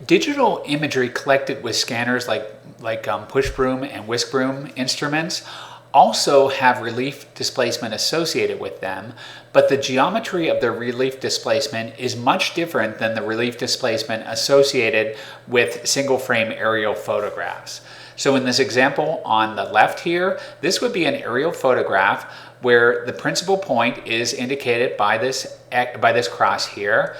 Digital imagery collected with scanners like push broom and whisk broom instruments also have relief displacement associated with them, but the geometry of the relief displacement is much different than the relief displacement associated with single frame aerial photographs. So in this example on the left here, this would be an aerial photograph where the principal point is indicated by this cross here.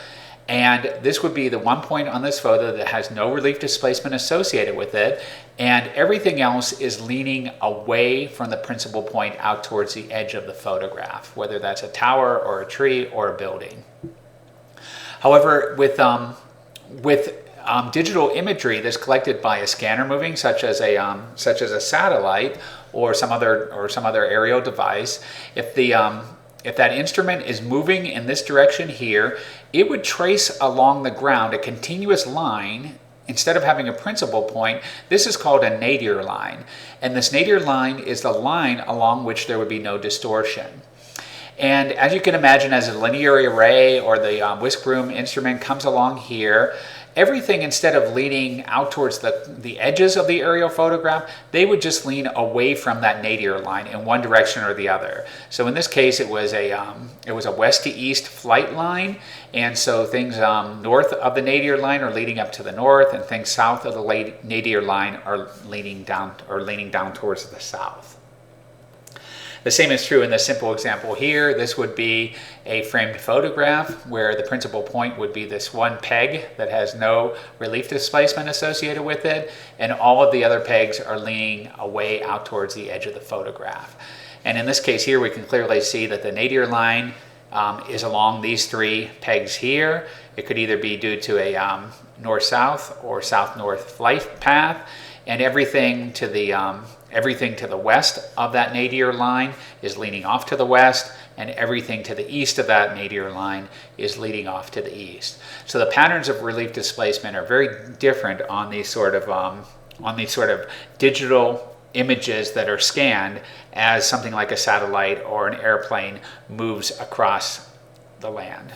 And this would be the one point on this photo that has no relief displacement associated with it, and everything else is leaning away from the principal point out towards the edge of the photograph, whether that's a tower or a tree or a building. However, with digital imagery that's collected by a scanner moving, such as a satellite or some other aerial device, if that instrument is moving in this direction here, it would trace along the ground a continuous line. Instead of having a principal point, this is called a nadir line. And this nadir line is the line along which there would be no distortion. And as you can imagine, as a linear array or the whisk broom instrument comes along here, everything, instead of leaning out towards the edges of the aerial photograph, they would just lean away from that nadir line in one direction or the other. So in this case, it was a west to east flight line, and so things north of the nadir line are leading up to the north, and things south of the nadir line are leaning down towards the south. The same is true in the simple example here. This would be a framed photograph where the principal point would be this one peg that has no relief displacement associated with it, and all of the other pegs are leaning away out towards the edge of the photograph. And in this case here, we can clearly see that the nadir line is along these three pegs here. It could either be due to a north-south or south-north flight path, and everything to the west of that nadir line is leaning off to the west, and everything to the east of that nadir line is leading off to the east. So the patterns of relief displacement are very different on these sort of digital images that are scanned as something like a satellite or an airplane moves across the land.